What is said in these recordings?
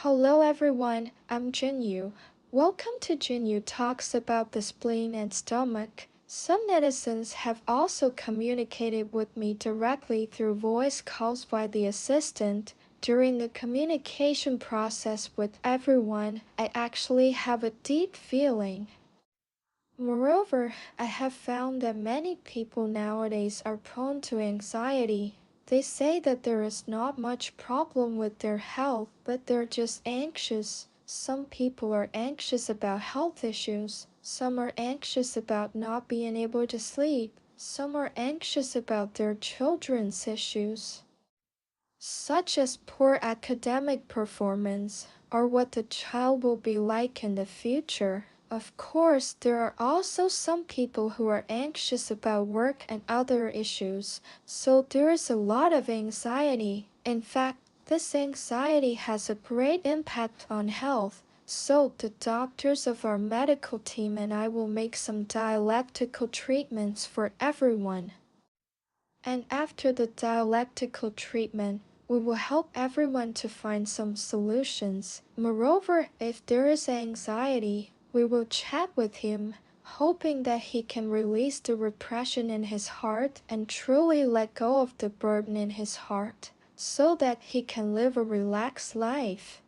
Hello everyone, I'm Jinyu. Welcome to Jinyu Talks about the spleen and stomach. Some netizens have also communicated with me directly through voice calls by the assistant. During the communication process with everyone, I actually have a deep feeling. Moreover, I have found that many people nowadays are prone to anxiety. They say that there is not much problem with their health, but they're just anxious. Some people are anxious about health issues. Some are anxious about not being able to sleep. Some are anxious about their children's issues, such as poor academic performance or what the child will be like in the future. Of course, there are also some people who are anxious about work and other issues, so there is a lot of anxiety. In fact, this anxiety has a great impact on health. So, the doctors of our medical team and I will make some dialectical treatments for everyone. And after the dialectical treatment, we will help everyone to find some solutions. Moreover, if there is anxiety, we will chat with him, hoping that he can release the repression in his heart and truly let go of the burden in his heart, so that he can live a relaxed life.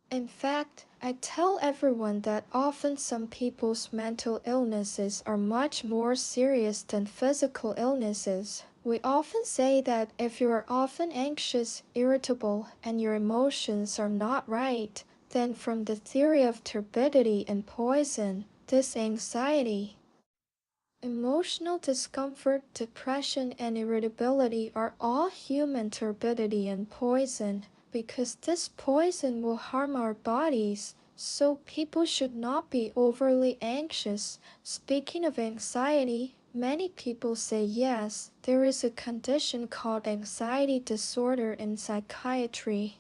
In fact, I tell everyone that often some people's mental illnesses are much more serious than physical illnesses. We often say that if you are often anxious, irritable, and your emotions are not right, then from the theory of turbidity and poison, this anxiety, emotional discomfort, depression, and irritability are all human turbidity and poison, because this poison will harm our bodies, so people should not be overly anxious. Speaking of anxiety, many people say yes, there is a condition called anxiety disorder in psychiatry.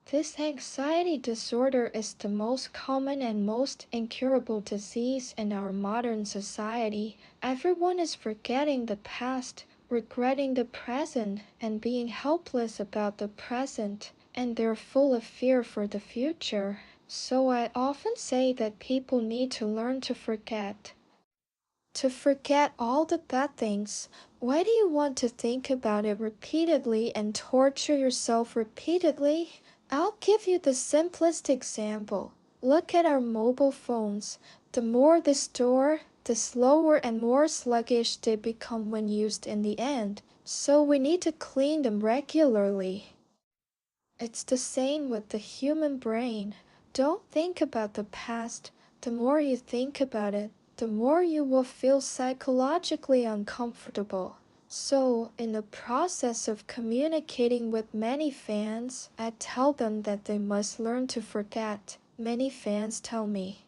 This anxiety disorder is the most common and most incurable disease in our modern society. Everyone is forgetting the past, regretting the present, and being helpless about the present, and they're full of fear for the future. So I often say that people need to learn to forget. To forget all the bad things. Why do you want to think about it repeatedly and torture yourself repeatedly? I'll give you the simplest example. Look at our mobile phones. The more they store, the slower and more sluggish they become when used in the end. So we need to clean them regularly. It's the same with the human brain. Don't think about the past. The more you think about it, the more you will feel psychologically uncomfortable. So, in the process of communicating with many fans, I tell them that they must learn to forget. Many fans tell me,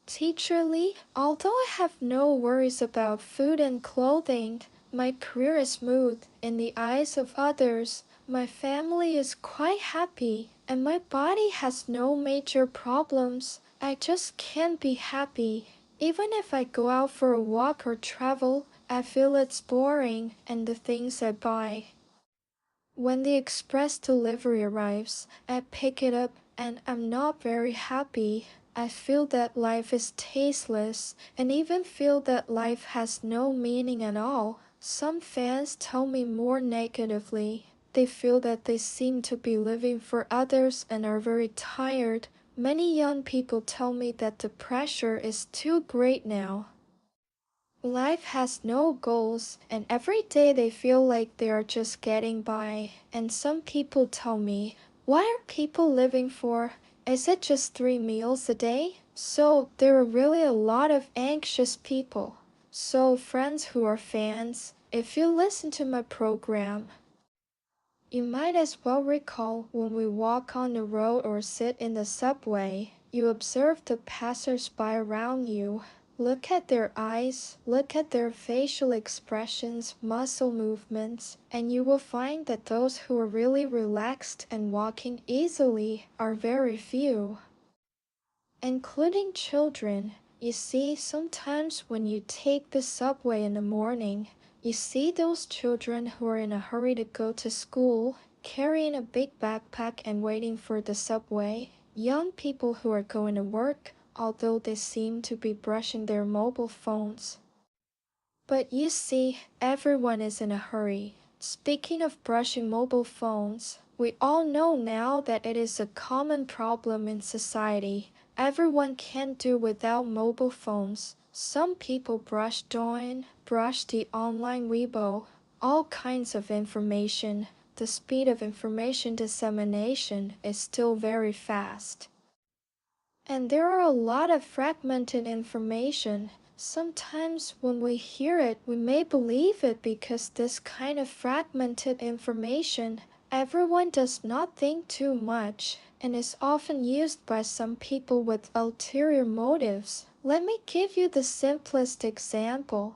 Teacher Lee, although I have no worries about food and clothing, my career is smooth in the eyes of others. My family is quite happy, and my body has no major problems. I just can't be happy. Even if I go out for a walk or travel, I feel it's boring and the things I buy. When the express delivery arrives, I pick it up and I'm not very happy. I feel that life is tasteless and even feel that life has no meaning at all. Some fans tell me more negatively. They feel that they seem to be living for others and are very tired. Many young people tell me that the pressure is too great now. Life has no goals, and every day they feel like they are just getting by. And some people tell me, what are people living for? Is it just 3 meals a day? So there are really a lot of anxious people. So friends who are fans, if you listen to my program, you might as well recall when we walk on the road or sit in the subway, you observe the passers-by around you. Look at their eyes, look at their facial expressions, muscle movements, and you will find that those who are really relaxed and walking easily are very few, including children. You see, sometimes when you take the subway in the morning, you see those children who are in a hurry to go to school, carrying a big backpack and waiting for the subway. Young people who are going to work, although they seem to be brushing their mobile phones. But you see, everyone is in a hurry. Speaking of brushing mobile phones, we all know now that it is a common problem in society. Everyone can't do without mobile phones. Some people brush the online Weibo, all kinds of information. The speed of information dissemination is still very fast. And there are a lot of fragmented information. Sometimes when we hear it, we may believe it because this kind of fragmented information, everyone does not think too much and is often used by some people with ulterior motives. Let me give you the simplest example.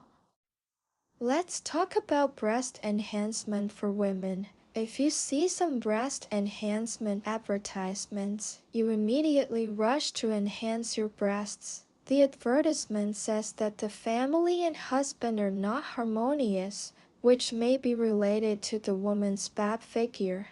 Let's talk about breast enhancement for women. If you see some breast enhancement advertisements, you immediately rush to enhance your breasts. The advertisement says that the family and husband are not harmonious, which may be related to the woman's bad figure,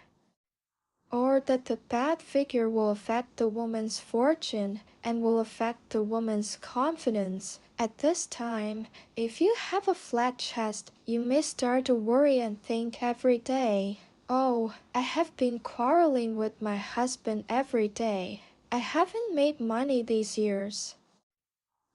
or that the bad figure will affect the woman's fortune and will affect the woman's confidence. At this time, if you have a flat chest, you may start to worry and think every day, "Oh, I have been quarreling with my husband every day. I haven't made money these years.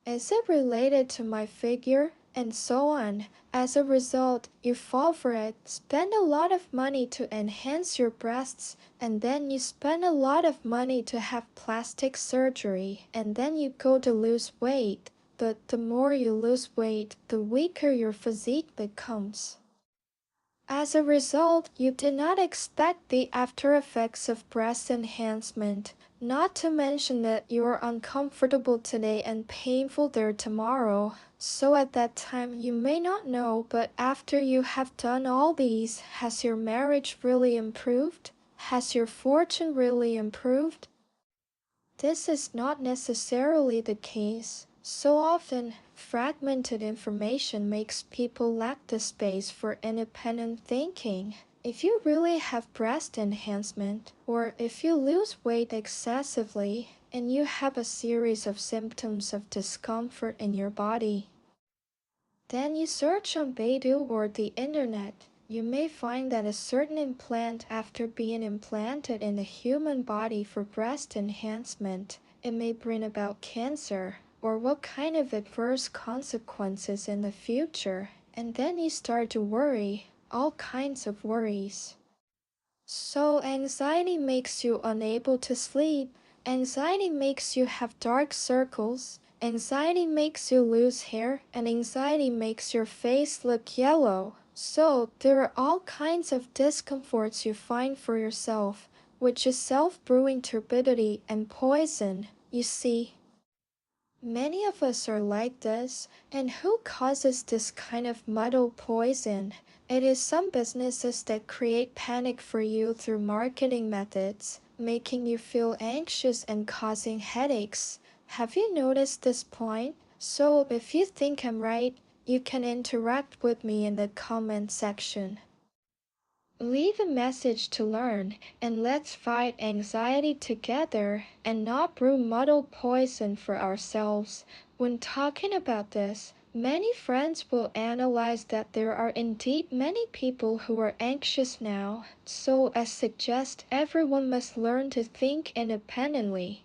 Is it related to my figure?" And so on. As a result, you fall for it, spend a lot of money to enhance your breasts, and then you spend a lot of money to have plastic surgery, and then you go to lose weight. But the more you lose weight, the weaker your physique becomes. As a result, you did not expect the after effects of breast enhancement, not to mention that you are uncomfortable today and painful there tomorrow. So at that time you may not know, but after you have done all these, has your marriage really improved? Has your fortune really improved? This is not necessarily the case. So often, fragmented information makes people lack the space for independent thinking. If you really have breast enhancement, or if you lose weight excessively, and you have a series of symptoms of discomfort in your body, then you search on Baidu or the internet. You may find that a certain implant, after being implanted in the human body for breast enhancement, it may bring about cancer, or what kind of adverse consequences in the future, and then you start to worry, all kinds of worries. So anxiety makes you unable to sleep. Anxiety makes you have dark circles. Anxiety makes you lose hair, and anxiety makes your face look yellow. So there are all kinds of discomforts you find for yourself, which is self-brewing turbidity and poison. You see, many of us are like this, and who causes this kind of muddled poison? It is some businesses that create panic for you through marketing methods, making you feel anxious and causing headaches. Have you noticed this point? So if you think I'm right, you can interact with me in the comment section. Leave a message to learn, and let's fight anxiety together and not brew muddled poison for ourselves. When talking about this, many friends will analyze that there are indeed many people who are anxious now, so as suggest everyone must learn to think independently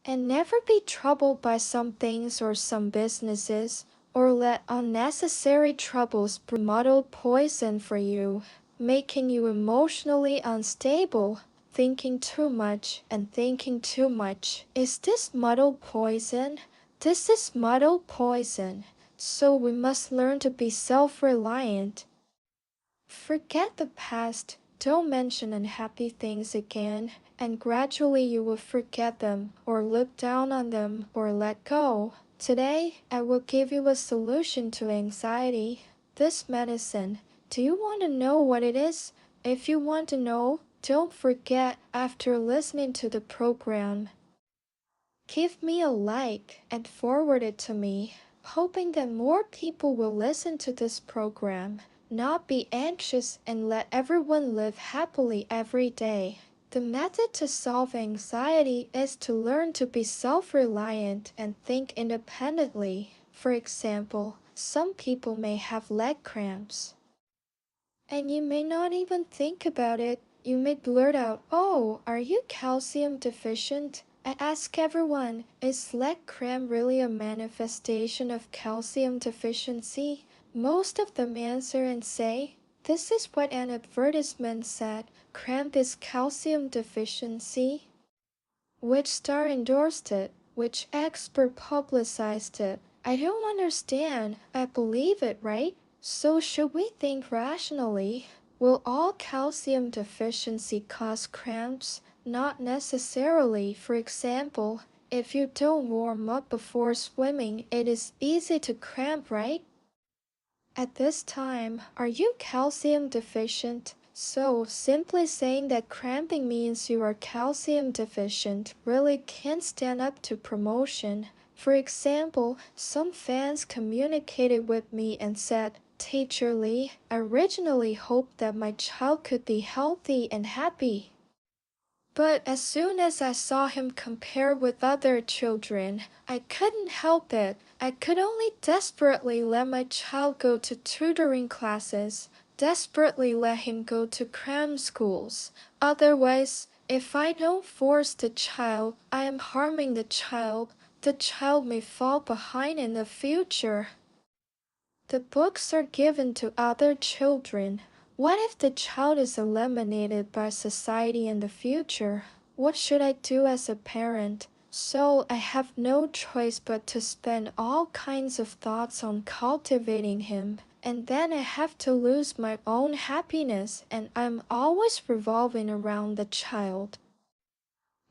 and never be troubled by some things or some businesses, or let unnecessary troubles brew muddled poison for you, making you emotionally unstable, thinking too much and thinking too much. Is this muddled poison? This is muddled poison. So we must learn to be self-reliant. Forget the past. Don't mention unhappy things again, and gradually you will forget them, or look down on them, or let go. Today, I will give you a solution to anxiety. This medicine. Do you want to know what it is? If you want to know, don't forget after listening to the program, give me a like and forward it to me, hoping that more people will listen to this program. not be anxious and let everyone live happily every day. The method to solve anxiety is to learn to be self-reliant and think independently. For example, some people may have leg cramps. And you may not even think about it. You may blurt out, "Oh, are you calcium deficient?" I ask everyone, is leg cramp really a manifestation of calcium deficiency? Most of them answer and say, "This is what an advertisement said, cramp is calcium deficiency." Which star endorsed it? Which expert publicized it? I don't understand. I believe it, right? So should we think rationally? Will all calcium deficiency cause cramps? Not necessarily. For example, if you don't warm up before swimming, it is easy to cramp, right? At this time, are you calcium deficient? So, simply saying that cramping means you are calcium deficient really can't stand up to promotion. For example, some fans communicated with me and said, "Teacher Lee, I originally hoped that my child could be healthy and happy. But as soon as I saw him compare with other children, I couldn't help it. I could only desperately let my child go to tutoring classes, desperately let him go to cram schools. Otherwise, if I don't force the child, I am harming the child. The child may fall behind in the future." The books are given to other children. What if the child is eliminated by society in the future? What should I do as a parent? So I have no choice but to spend all kinds of thoughts on cultivating him. And then I have to lose my own happiness, and I'm always revolving around the child.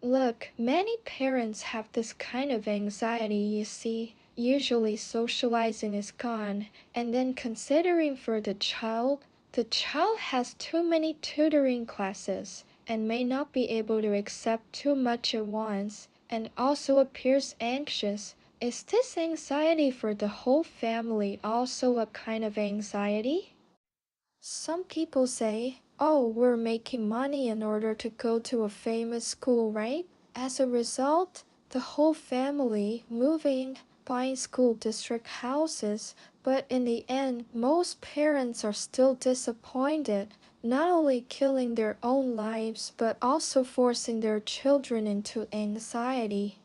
Look, many parents have this kind of anxiety, you see. Usually socializing is gone, and then considering for the child has too many tutoring classes and may not be able to accept too much at once, and also appears anxious. Is this anxiety for the whole family also a kind of anxiety? Some people say, "Oh, we're making money in order to go to a famous school, right?" As a result, the whole family moving, buying school district houses, but in the end, most parents are still disappointed, not only killing their own lives, but also forcing their children into anxiety.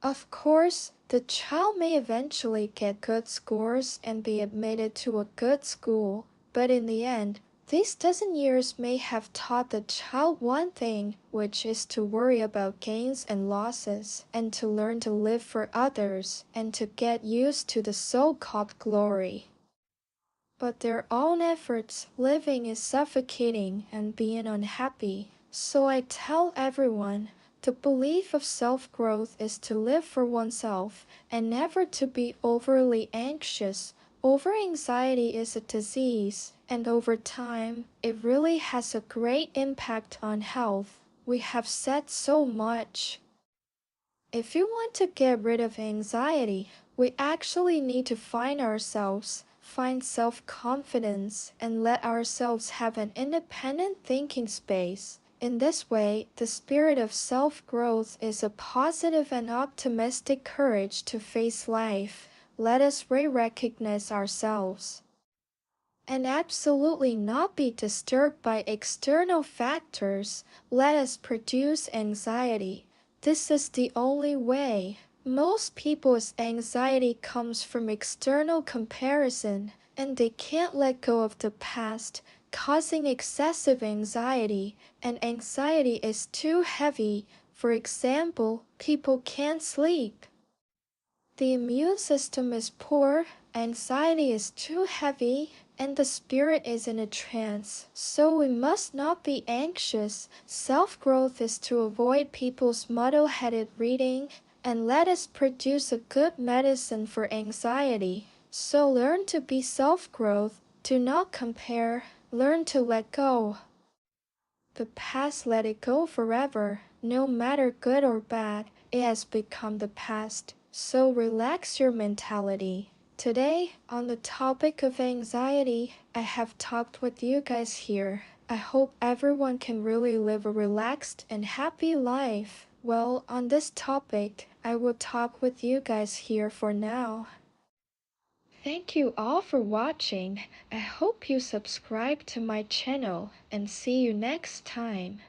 Of course, the child may eventually get good scores and be admitted to a good school, but in the end, these dozen years may have taught the child one thing, which is to worry about gains and losses, and to learn to live for others, and to get used to the so-called glory. But their own efforts, living is suffocating and being unhappy. So I tell everyone, the belief of self-growth is to live for oneself and never to be overly anxious. Over-anxiety is a disease, and over time, it really has a great impact on health. We have said so much. If you want to get rid of anxiety, we actually need to find ourselves, find self-confidence, and let ourselves have an independent thinking space. In this way, the spirit of self-growth is a positive and optimistic courage to face life. Let us re-recognize ourselves and absolutely not be disturbed by external factors. Let us produce anxiety. This is the only way. Most people's anxiety comes from external comparison, and they can't let go of the past, causing excessive anxiety, and anxiety is too heavy. For example, people can't sleep. The immune system is poor, anxiety is too heavy, and the spirit is in a trance. So we must not be anxious. Self-growth is to avoid people's muddle-headed reading, and let us produce a good medicine for anxiety. So learn to be self-growth. Do not compare. Learn to let go. The past, let it go forever. No matter good or bad, it has become the past. So relax your mentality. Today, on the topic of anxiety, I have talked with you guys here. I hope everyone can really live a relaxed and happy life. Well, on this topic, I will talk with you guys here for now. Thank you all for watching. I hope you subscribe to my channel and see you next time.